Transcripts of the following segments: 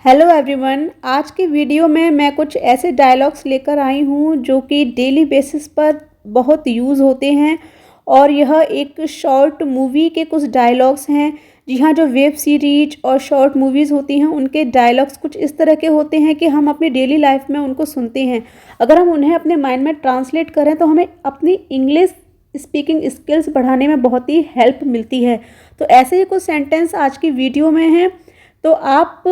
Hello everyone. आज की video में मैं कुछ ऐसे डायलॉग्स लेकर आई हूँ जो कि डेली बेसिस पर बहुत यूज़ होते हैं और यह एक शॉर्ट मूवी के कुछ डायलॉग्स हैं। जी हाँ, जो वेब सीरीज और शॉर्ट मूवीज़ होती हैं उनके डायलॉग्स कुछ इस तरह के होते हैं कि हम अपनी डेली लाइफ में उनको सुनते हैं। अगर हम उन्हें अपने माइंड में ट्रांसलेट करें तो हमें अपनी इंग्लिश स्पीकिंग स्किल्स बढ़ाने में बहुत ही हेल्प मिलती है। तो ऐसे ही कुछ सेंटेंस आज की वीडियो में हैं। तो आप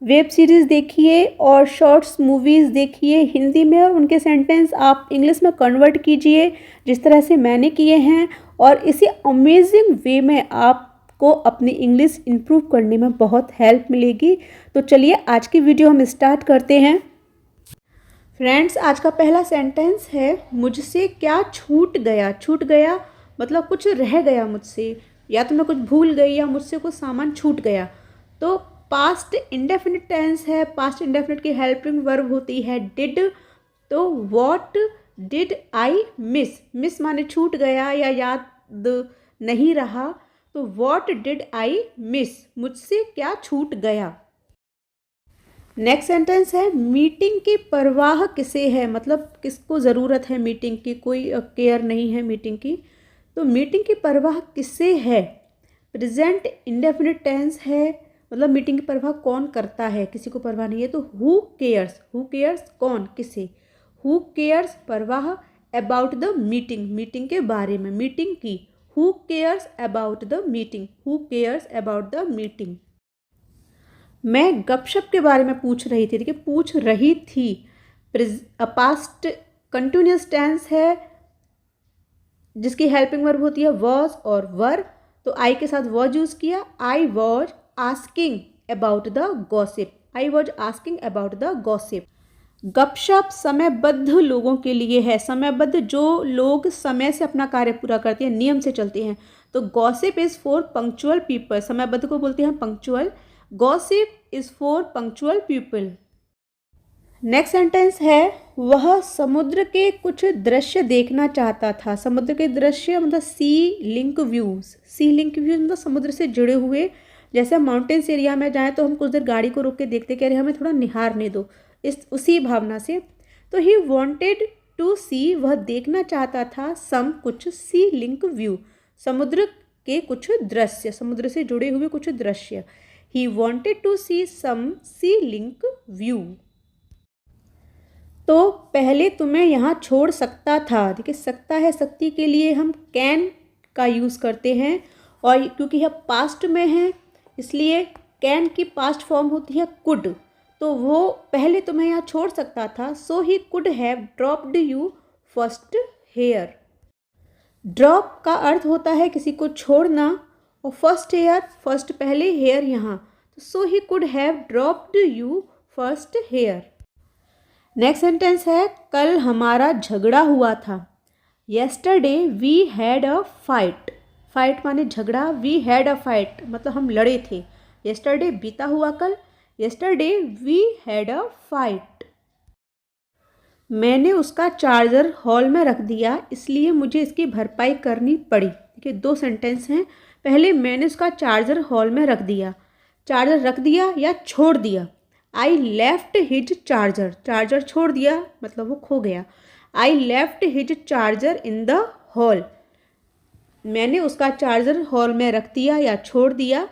वेब सीरीज़ देखिए और शॉर्ट्स मूवीज़ देखिए हिंदी में और उनके सेंटेंस आप इंग्लिश में कन्वर्ट कीजिए जिस तरह से मैंने किए हैं, और इसी अमेजिंग वे में आपको अपनी इंग्लिश इम्प्रूव करने में बहुत हेल्प मिलेगी। तो चलिए आज की वीडियो हम स्टार्ट करते हैं। फ्रेंड्स, आज का पहला सेंटेंस है मुझसे क्या छूट गया। छूट गया मतलब कुछ रह गया मुझसे, या तो मैं कुछ भूल गई या मुझसे कुछ सामान छूट गया। तो पास्ट इंडेफिनिट टेंस है। पास्ट इंडेफिनिट की हेल्पिंग वर्ब होती है डिड। तो what did I miss. Miss माने छूट गया या याद नहीं रहा। तो व्हाट डिड आई मिस, मुझसे क्या छूट गया। नेक्स्ट सेंटेंस है मीटिंग की परवाह किसे है, मतलब किसको ज़रूरत है मीटिंग की, कोई केयर नहीं है मीटिंग की। तो मीटिंग की परवाह किससे है, प्रेजेंट इंडेफिनिट टेंस है, मतलब मीटिंग की परवाह कौन करता है, किसी को परवाह नहीं है। तो हु केयर्स, हु केयर्स कौन, किसे। हु केयर्स परवाह अबाउट द मीटिंग, मीटिंग के बारे में, मीटिंग की। Who cares about the meeting, who cares about the meeting. मैं गपशप के बारे में पूछ रही थी। देखिए पूछ रही थी, पास्ट कंटिन्यूअस टेंस है जिसकी हेल्पिंग वर्ब होती है वॉज और वर। तो आई के साथ वॉज यूज किया। I was asking about the gossip, I was asking about the gossip. गपशप समयबद्ध लोगों के लिए है। समयबद्ध जो लोग समय से अपना कार्य पूरा करते हैं, नियम से चलते हैं। तो gossip is for punctual people, समयबद्ध को बोलते हैं punctual. Gossip is for punctual people. Next sentence है वह समुद्र के कुछ दृश्य देखना चाहता था। समुद्र के दृश्य मतलब सी लिंक व्यूज। सी लिंक व्यूज मतलब समुद्र से जुड़े हुए। जैसे माउंटेन्स एरिया में जाएं तो हम कुछ देर गाड़ी को रोक के देखते कि अरे हमें थोड़ा निहारने दो, इस उसी भावना से। तो ही वॉन्टेड टू सी, वह देखना चाहता था, सम कुछ, सी लिंक व्यू समुद्र के कुछ दृश्य, समुद्र से जुड़े हुए कुछ दृश्य। He wanted to see some sea link view. तो पहले तुम्हें यहाँ छोड़ सकता था। देखिए सकता है, सकती के लिए हम कैन का यूज़ करते हैं, और क्योंकि यह पास्ट में है इसलिए कैन की पास्ट फॉर्म होती है कुड। तो वो पहले तुम्हें यहाँ छोड़ सकता था, so he could have dropped you first here. Drop का अर्थ होता है किसी को छोड़ना, और फर्स्ट हेयर, फर्स्ट पहले, हेयर यहाँ। तो so he could have dropped you first here. Next sentence है कल हमारा झगड़ा हुआ था। Yesterday we had a fight. Fight माने झगड़ा, वी हैड अ फाइट मतलब हम लड़े थे। येस्टरडे बीता हुआ कल, yesterday we had a fight. मैंने उसका चार्जर हॉल में रख दिया इसलिए मुझे इसकी भरपाई करनी पड़ी। देखिए दो सेंटेंस हैं। पहले मैंने उसका चार्जर हॉल में रख दिया, चार्जर रख दिया या छोड़ दिया। I left his charger, charger छोड़ दिया मतलब वो खो गया। I left his charger in the hall, मैंने उसका चार्जर हॉल में रख दिया या छोड़ दिया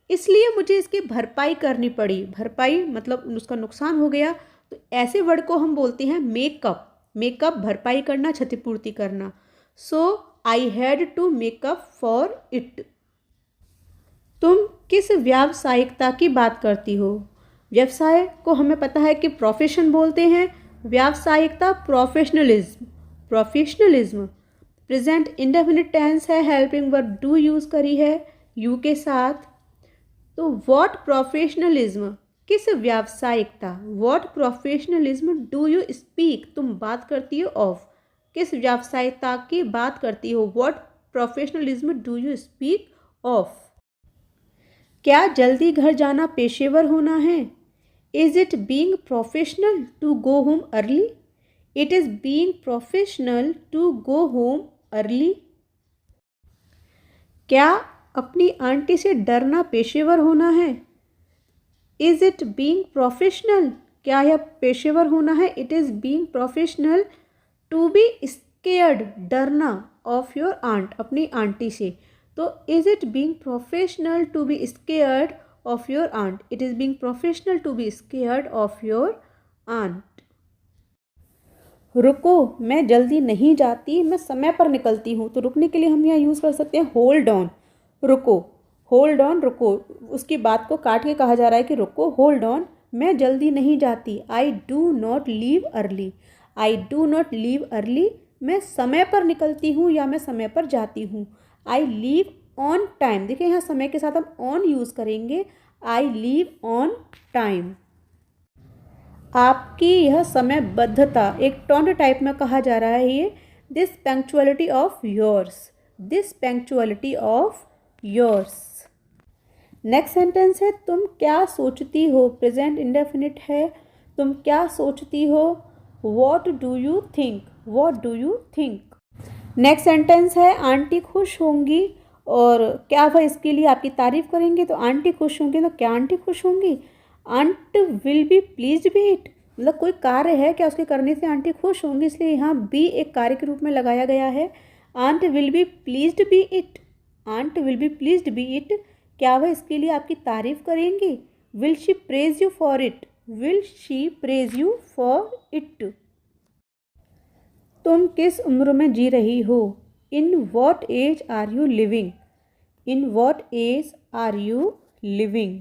इसलिए मुझे इसकी भरपाई करनी पड़ी। भरपाई मतलब उसका नुकसान हो गया। तो ऐसे वर्ड को हम बोलते हैं मेकअप। मेकअप भरपाई करना, क्षतिपूर्ति करना। So I had to make up for it. तुम किस व्यावसायिकता की बात करती हो। व्यवसाय को हमें पता है कि प्रोफेशन बोलते हैं, व्यावसायिकता professionalism, professionalism. Present indefinite tense है, हेल्पिंग वर्ब डू यूज़ करी है यू के साथ। तो व्हाट प्रोफेशनलिज्म, किस व्यावसायिकता, what professionalism do you speak, तुम बात करती हो ऑफ, किस व्यावसायिकता की बात करती हो, what professionalism do you speak of. क्या जल्दी घर जाना पेशेवर होना है। Is it being professional to go home early, it is being professional to go home early. क्या अपनी आंटी से डरना पेशेवर होना है। इज़ इट बीइंग प्रोफेशनल, क्या यह पेशेवर होना है? It is being professional to be scared, डरना, ऑफ योर आंट, अपनी आंटी से। तो is it being professional to be scared of your aunt, it is being professional to be scared of your aunt. रुको, मैं जल्दी नहीं जाती, मैं समय पर निकलती हूँ। तो रुकने के लिए हम यहाँ यूज़ कर सकते हैं होल्ड ऑन, रुको, होल्ड ऑन, रुको। उसकी बात को काट के कहा जा रहा है कि रुको, होल्ड ऑन, मैं जल्दी नहीं जाती। I do not leave early, I do not leave early, मैं समय पर निकलती हूँ या मैं समय पर जाती हूँ। आई लीव ऑन टाइम, देखिए यहाँ समय के साथ हम ऑन यूज़ करेंगे। I leave on time. आपकी यह समयबद्धता, एक टोंट टाइप में कहा जा रहा है ये। This punctuality of yours, this punctuality of yours. Next sentence है तुम क्या सोचती हो, प्रेजेंट इंडेफिनिट है। तुम क्या सोचती हो, what do you think, what do you think. Next sentence है आंटी खुश होंगी, और क्या वह इसके लिए आपकी तारीफ करेंगे। तो आंटी खुश होंगी, तो क्या आंटी खुश होंगी? Aunt will be pleased by it, मतलब कोई कार्य है क्या, उसके करने से आंटी खुश होंगी, इसलिए यहाँ बी एक कार्य के रूप में लगाया गया है। Aunt will be pleased by it, aunt will be pleased by it, क्या वह इसके लिए आपकी तारीफ करेंगी। Will she praise you for it, will she praise you for it. तुम किस उम्र में जी रही हो, in what age are you living, in what age are you living.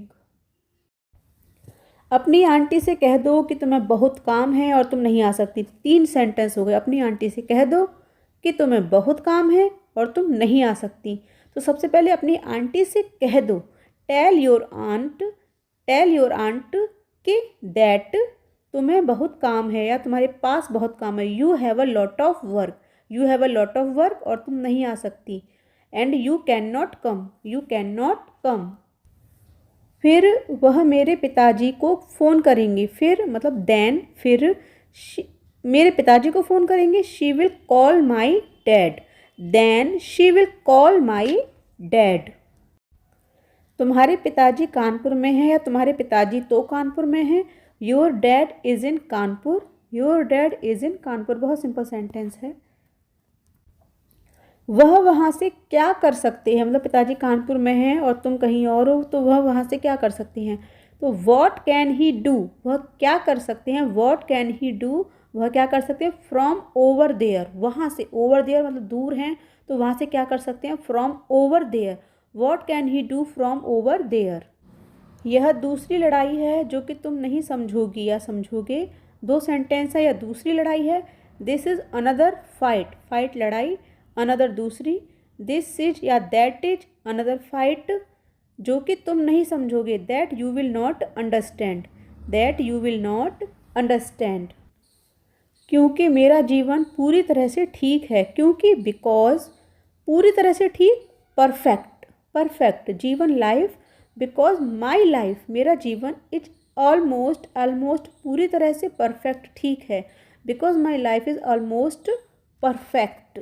अपनी आंटी से कह दो कि तुम्हें बहुत काम है और तुम नहीं आ सकती। 3 सेंटेंस हो गए। अपनी आंटी से कह दो कि तुम्हें बहुत काम है और तुम नहीं आ सकती। तो सबसे पहले अपनी आंटी से कह दो, tell your aunt, tell your aunt कि दैट तुम्हें बहुत काम है या तुम्हारे पास बहुत काम है। You have a lot of work, you have a lot of work, और तुम नहीं आ सकती। And you can not come, you can not come. फिर वह मेरे पिताजी को फ़ोन करेंगी, फिर मतलब देन, फिर मेरे पिताजी को फ़ोन करेंगे। She will call my dad, then she will call my dad. तुम्हारे पिताजी कानपुर में हैं या तुम्हारे पिताजी तो कानपुर में हैं। Your dad is in Kanpur, your dad is in Kanpur, बहुत सिंपल सेंटेंस है। वह वहाँ से क्या कर सकते हैं, मतलब पिताजी कानपुर में हैं और तुम कहीं और हो, तो वह वहाँ से क्या कर सकती हैं। तो वॉट कैन ही डू, वह क्या कर सकते हैं। वॉट कैन ही डू, वह क्या कर सकते हैं। फ्रॉम ओवर देयर, वहाँ से, ओवर देयर मतलब दूर हैं, तो वहाँ से क्या कर सकते हैं। From over there, what can he do from over there. यह दूसरी लड़ाई है जो कि तुम नहीं समझोगी या समझोगे। 2 सेंटेंस है, यह दूसरी लड़ाई है। This is another fight, fight लड़ाई, अनदर दूसरी। दिस इज या दैट इज अनदर फाइट जो कि तुम नहीं समझोगे। That you will not understand, that you will not understand. क्योंकि मेरा जीवन पूरी तरह से ठीक है, क्योंकि बिकॉज पूरी तरह से ठीक, परफेक्ट, परफेक्ट जीवन लाइफ। बिकॉज माई लाइफ, मेरा जीवन इज ऑलमोस्ट, ऑलमोस्ट पूरी तरह से परफेक्ट ठीक है। Because my life is almost perfect.